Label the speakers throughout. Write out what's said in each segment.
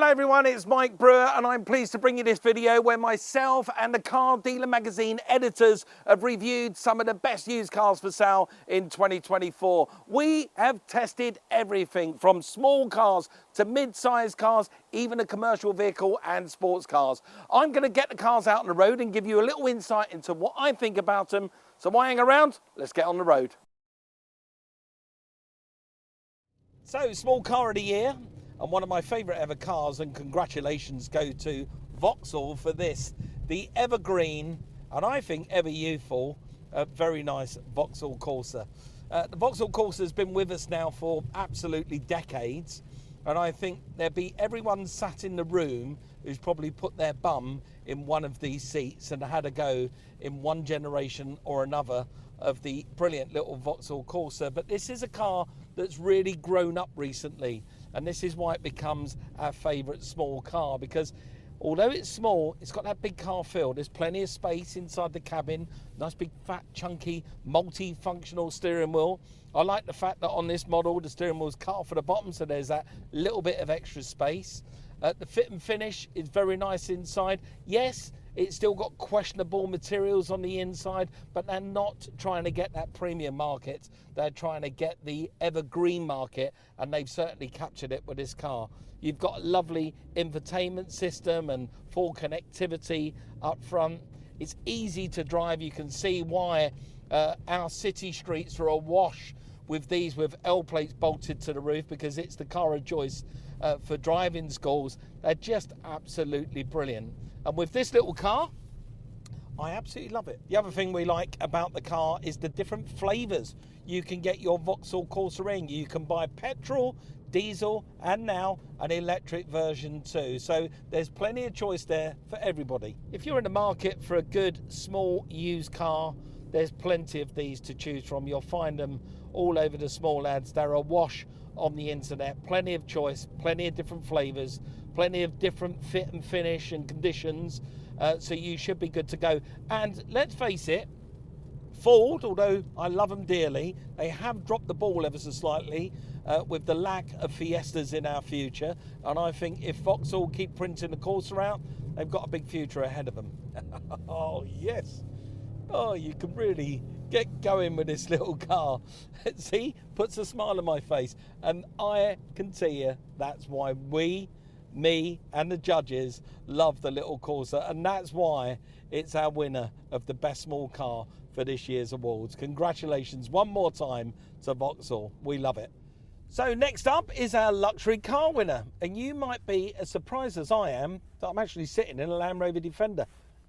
Speaker 1: Hello everyone, it's Mike Brewer and I'm pleased to bring you this video where myself and the Car Dealer Magazine editors have reviewed some of the best used cars for sale in 2024. We have tested everything from small cars to mid-sized cars, even a commercial vehicle and sports cars. I'm going to get the cars out on the road and give you a little insight into what I think about them. So why hang around? Let's get on the road. So, small car of the year. And one of my favourite ever cars, and congratulations go to Vauxhall for this, the evergreen, and I think ever youthful, very nice Vauxhall Corsa. The Vauxhall Corsa has been with us now for absolutely decades, and I think there'd be everyone sat in the room who's probably put their bum in one of these seats and had a go in one generation or another of the brilliant little Vauxhall Corsa. But this is a car that's really grown up recently, and this is why it becomes our favourite small car, because although it's small, it's got that big car feel. There's plenty of space inside the cabin, nice big fat chunky multi-functional steering wheel. I like the fact that on this model the steering wheel's cut off at the bottom, so there's that little bit of extra space. The fit and finish is very nice inside. Yes, it's still got questionable materials on the inside, but they're not trying to get that premium market. They're trying to get the evergreen market, and they've certainly captured it with this car. You've got a lovely infotainment system and full connectivity up front. It's easy to drive. You can see why our city streets are awash with these with L plates bolted to the roof, because it's the car of choice for driving schools. They're just absolutely brilliant. And with this little car, I absolutely love it. The other thing we like about the car is the different flavours you can get your Vauxhall Corsa in. You can buy petrol, diesel, and now an electric version too. So there's plenty of choice there for everybody. If you're in the market for a good small used car, there's plenty of these to choose from. You'll find them all over the small ads. They're awash on the internet. Plenty of choice, plenty of different flavours, plenty of different fit and finish and conditions. So you should be good to go. And let's face it, Ford, although I love them dearly, they have dropped the ball ever so slightly with the lack of Fiestas in our future. And I think if Vauxhall keep printing the Corsa out, they've got a big future ahead of them. Oh, yes. Oh, you can really get going with this little car. See, puts a smile on my face. And I can tell you that's why me and the judges love the little Corsa, and that's why it's our winner of the best small car for this year's awards. Congratulations one more time to Vauxhall. We love it. So next up is our luxury car winner, and you might be as surprised as I am that I'm actually sitting in a Land Rover Defender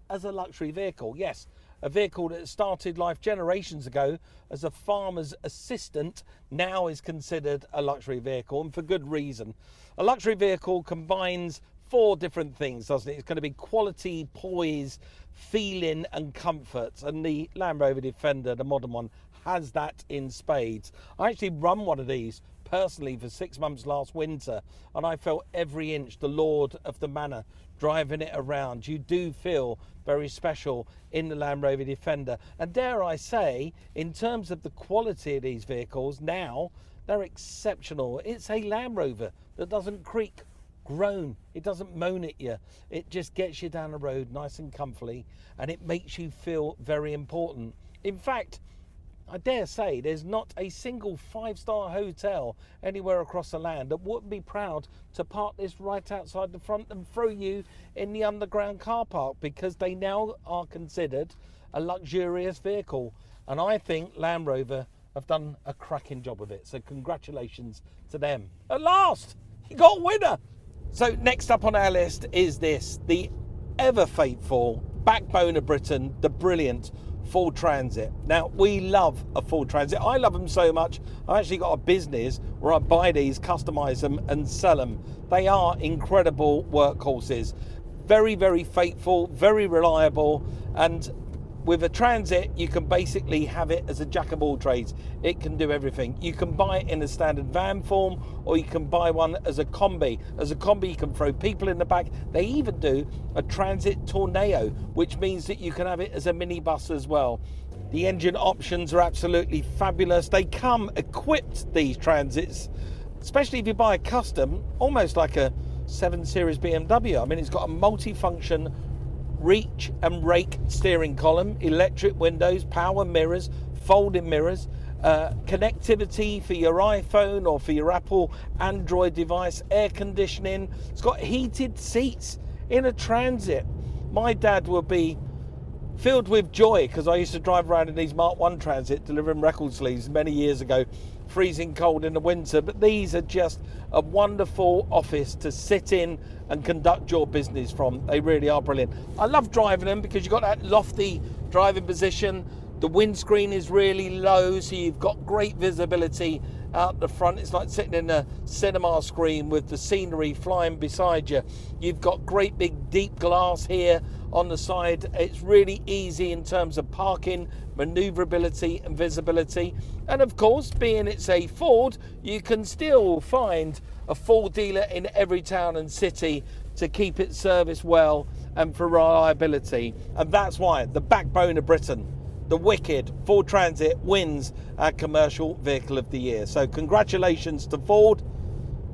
Speaker 1: as a luxury vehicle. Yes, a vehicle that started life generations ago as a farmer's assistant now is considered a luxury vehicle, and for good reason. A luxury vehicle combines four different things, doesn't it? It's going to be quality, poise, feeling and comfort, and the Land Rover Defender, the modern one, has that in spades. I actually run one of these personally for 6 months last winter, and I felt every inch the lord of the manor driving it around. You do feel very special in the Land Rover Defender, and dare I say, in terms of the quality of these vehicles now, they're exceptional. It's a Land Rover that doesn't creak, groan, it doesn't moan at you. It just gets you down the road nice and comfortably, and it makes you feel very important. In fact, I dare say there's not a single 5-star hotel anywhere across the land that wouldn't be proud to park this right outside the front and throw you in the underground car park, because they now are considered a luxurious vehicle. And I think Land Rover have done a cracking job of it. So congratulations to them. At last, you got a winner. So next up on our list is this, the ever faithful backbone of Britain, the brilliant Ford Transit. Now, we love a Ford Transit. I love them so much, I've actually got a business where I buy these, customize them and sell them. They are incredible workhorses. Very, very faithful, very reliable, and with a Transit, you can basically have it as a jack of all trades. It can do everything. You can buy it in a standard van form, or you can buy one as a combi. As a combi, you can throw people in the back. They even do a Transit Tornado, which means that you can have it as a minibus as well. The engine options are absolutely fabulous. They come equipped, these Transits, especially if you buy a custom, almost like a 7 Series BMW. I mean, it's got a multi-function reach and rake steering column, electric windows, power mirrors, folding mirrors, connectivity for your iPhone or for your Apple Android device, air conditioning. It's got heated seats in a Transit. My dad will be filled with joy because I used to drive around in these Mark 1 Transit delivering record sleeves many years ago, freezing cold in the winter. But these are just a wonderful office to sit in and conduct your business from. They really are brilliant. I love driving them because you've got that lofty driving position. The windscreen is really low, so you've got great visibility out the front. It's like sitting in a cinema screen with the scenery flying beside you. You've got great big deep glass here on the side. It's really easy in terms of parking, maneuverability and visibility. And of course, being it's a Ford, you can still find a Ford dealer in every town and city to keep it serviced well and for reliability. And that's why the backbone of Britain, the wicked Ford Transit, wins our Commercial Vehicle of the Year. So congratulations to Ford.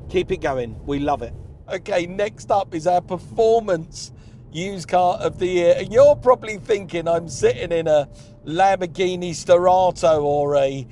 Speaker 1: Keep it going. We love it. Okay, next up is our Performance Used Car of the Year. And you're probably thinking I'm sitting in a Lamborghini Starato or a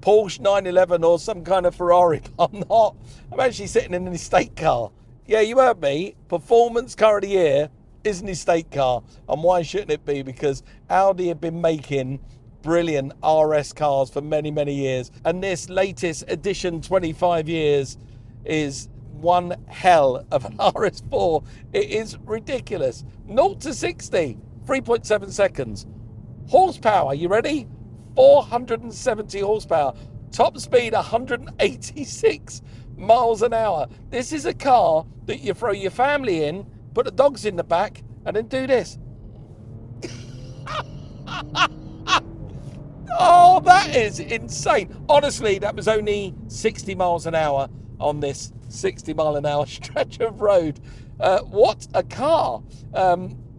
Speaker 1: Porsche 911 or some kind of Ferrari. I'm not. I'm actually sitting in an estate car. Yeah, you heard me. Performance Car of the Year is an estate car. And why shouldn't it be? Because Audi have been making brilliant RS cars for many, many years. And this latest edition, 25 years, is one hell of an RS4. It is ridiculous. 0 to 60, 3.7 seconds. Horsepower, you ready? 470 horsepower. Top speed, 186 miles an hour. This is a car that you throw your family in, put the dogs in the back, and then do this. Oh, that is insane. Honestly, that was only 60 miles an hour on this 60 mile an hour stretch of road. What a car.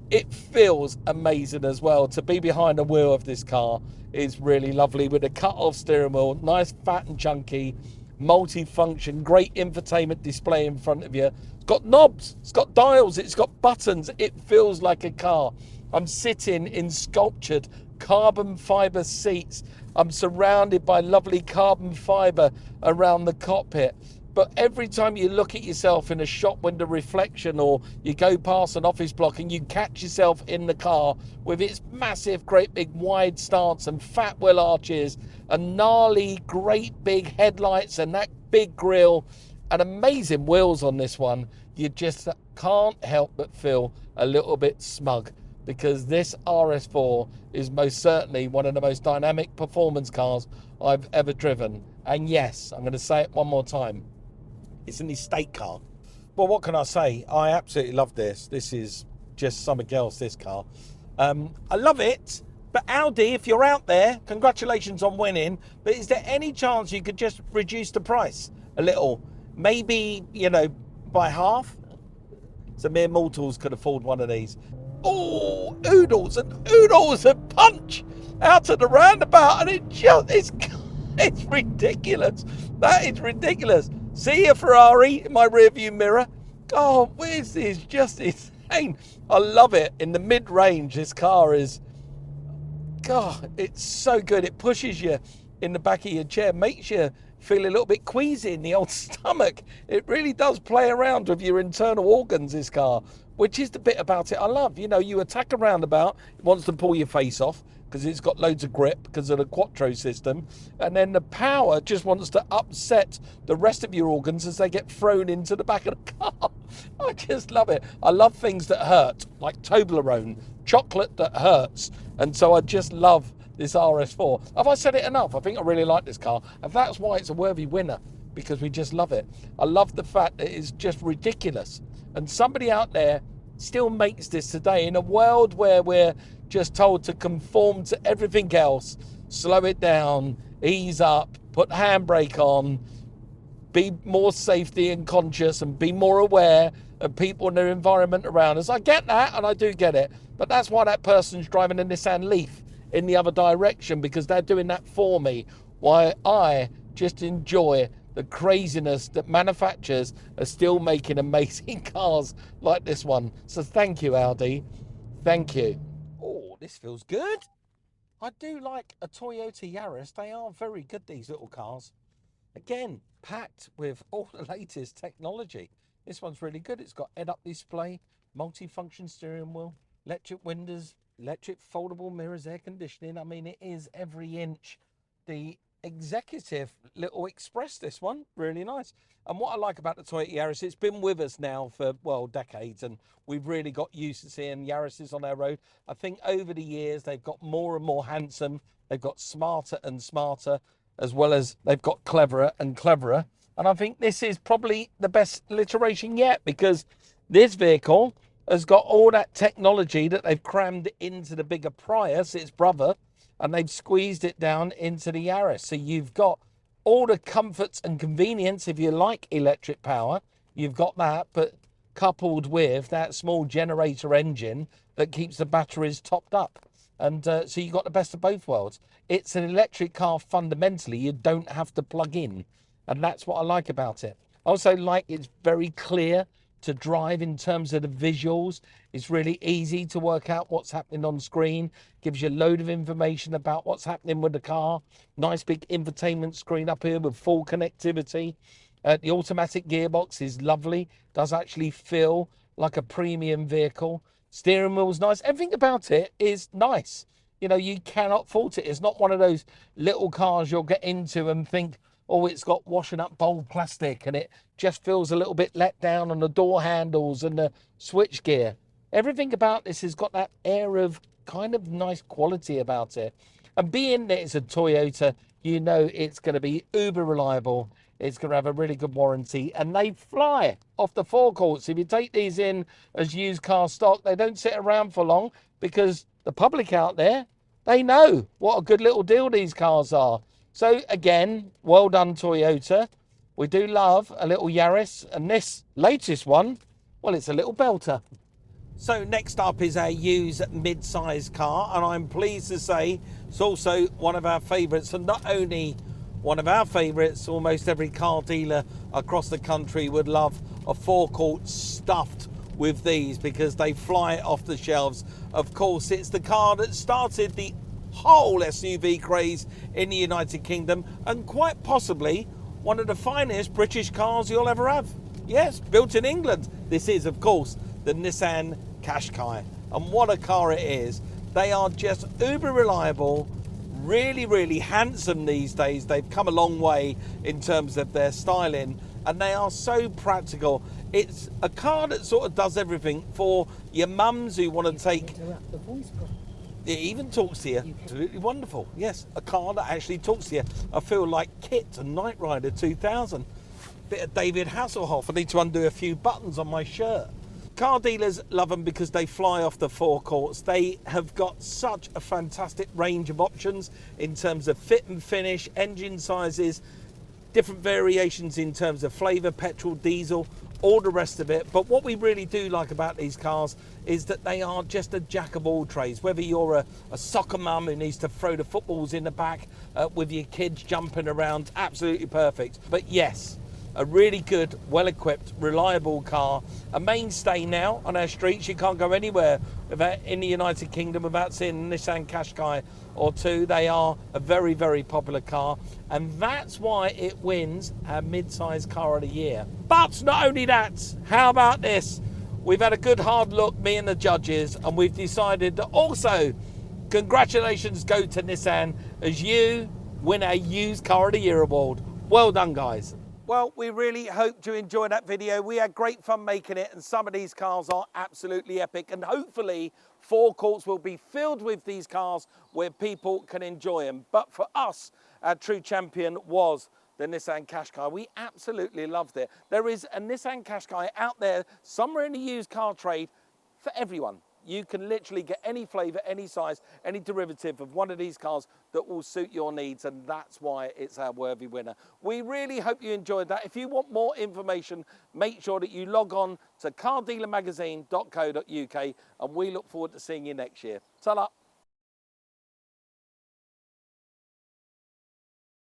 Speaker 1: It feels amazing as well. To be behind the wheel of this car is really lovely with a cut-off steering wheel, nice, fat and chunky, multi-function, great infotainment display in front of you. It's got knobs, it's got dials, it's got buttons. It feels like a car. I'm sitting in sculptured carbon fiber seats. I'm surrounded by lovely carbon fiber around the cockpit. But every time you look at yourself in a shop window reflection or you go past an office block and you catch yourself in the car with its massive, great big wide stance and fat wheel arches and gnarly, great big headlights and that big grille and amazing wheels on this one, you just can't help but feel a little bit smug because this RS4 is most certainly one of the most dynamic performance cars I've ever driven. And yes, I'm going to say it one more time. It's an estate car. Well, what can I say? I absolutely love this. This is just something else, this car. I love it. But Audi, if you're out there, congratulations on winning. But is there any chance you could just reduce the price a little? Maybe, by half? So mere mortals could afford one of these. Oh, oodles of punch out of the roundabout. And it's ridiculous. That is ridiculous. See a Ferrari in my rearview mirror. Oh, this is just insane. I love it. In the mid-range, this car is, God, it's so good. It pushes you in the back of your chair, makes you feel a little bit queasy in the old stomach. It really does play around with your internal organs, this car, which is the bit about it I love. You attack a roundabout, it wants to pull your face off, because it's got loads of grip because of the Quattro system. And then the power just wants to upset the rest of your organs as they get thrown into the back of the car. I just love it. I love things that hurt, like Toblerone, chocolate that hurts. And so I just love this RS4. Have I said it enough? I think I really like this car. And that's why it's a worthy winner, because we just love it. I love the fact that it's just ridiculous. And somebody out there still makes this today in a world where we're just told to conform to everything else, slow it down, ease up, put the handbrake on, be more safety and conscious and be more aware of people and their environment around us. I get that, and I do get it, but that's why that person's driving a Nissan Leaf in the other direction, because they're doing that for me, while I just enjoy the craziness that manufacturers are still making amazing cars like this one. So thank you, Audi. Thank you. Oh, this feels good. I do like a Toyota Yaris. They are very good, these little cars. Again, packed with all the latest technology. This one's really good. It's got head-up display, multi-function steering wheel, electric windows, electric foldable mirrors, air conditioning. I mean, it is every inch the executive little express, this one. Really nice. And what I like about the Toyota Yaris, it's been with us now for, well, decades, and we've really got used to seeing Yarises on our road. I think over the years, they've got more and more handsome. They've got smarter and smarter, as well as they've got cleverer and cleverer. And I think this is probably the best iteration yet, because this vehicle has got all that technology that they've crammed into the bigger Prius, its brother, and they've squeezed it down into the Yaris. So you've got all the comforts and convenience. If you like electric power, you've got that, but coupled with that small generator engine that keeps the batteries topped up. And so you've got the best of both worlds. It's an electric car fundamentally. You don't have to plug in. And that's what I like about it. I also like it's very clear to drive in terms of the visuals. It's really easy to work out what's happening on screen. Gives you a load of information about what's happening with the car. Nice big infotainment screen up here with full connectivity. The automatic gearbox is lovely. Does actually feel like a premium vehicle. Steering wheel's nice. Everything about it is nice. You know, you cannot fault it. It's not one of those little cars you'll get into and think, oh, it's got washing up bold plastic and it just feels a little bit let down on the door handles and the switch gear. Everything about this has got that air of kind of nice quality about it. And being that it's a Toyota, you know it's going to be uber reliable. It's going to have a really good warranty, and they fly off the forecourts. If you take these in as used car stock, they don't sit around for long, because the public out there, they know what a good little deal these cars are. So again, well done, Toyota. We do love a little Yaris, and this latest one, well, it's a little belter. So next up is our used mid-size car, and I'm pleased to say it's also one of our favourites. And not only one of our favourites, almost every car dealer across the country would love a forecourt stuffed with these, because they fly off the shelves. Of course, it's the car that started the whole SUV craze in the United Kingdom, and quite possibly one of the finest British cars you'll ever have. Yes, built in England. This is, of course, the Nissan Qashqai, and what a car it is. They are just uber reliable, really, really handsome these days. They've come a long way in terms of their styling, and they are so practical. It's a car that sort of does everything for your mums who want to take... It even talks to you. Absolutely wonderful. Yes, a car that actually talks to you. I feel like Kit and Knight Rider 2000. Bit of David Hasselhoff. I need to undo a few buttons on my shirt. Car dealers love them because they fly off the forecourts. They have got such a fantastic range of options in terms of fit and finish, engine sizes, different variations in terms of flavour, petrol, diesel, all the rest of it. But what we really do like about these cars is that they are just a jack of all trades. Whether you're a soccer mum who needs to throw the footballs in the back with your kids jumping around, absolutely perfect. But yes, a really good, well-equipped, reliable car. A mainstay now on our streets. You can't go anywhere in the United Kingdom without seeing a Nissan Qashqai or two. They are a very, very popular car, and that's why it wins our mid-size car of the year. But not only that, how about this? We've had a good hard look, me and the judges, and we've decided that also congratulations go to Nissan as you win our used car of the year award. Well done, guys. Well, we really hope you enjoyed that video. We had great fun making it, and some of these cars are absolutely epic, and hopefully forecourts will be filled with these cars where people can enjoy them. But for us, our true champion was the Nissan Qashqai. We absolutely loved it. There is a Nissan Qashqai out there somewhere in the used car trade for everyone. You can literally get any flavour, any size, any derivative of one of these cars that will suit your needs, and that's why it's our worthy winner. We really hope you enjoyed that. If you want more information, make sure that you log on to cardealermagazine.co.uk, and we look forward to seeing you next year. Ta-ra.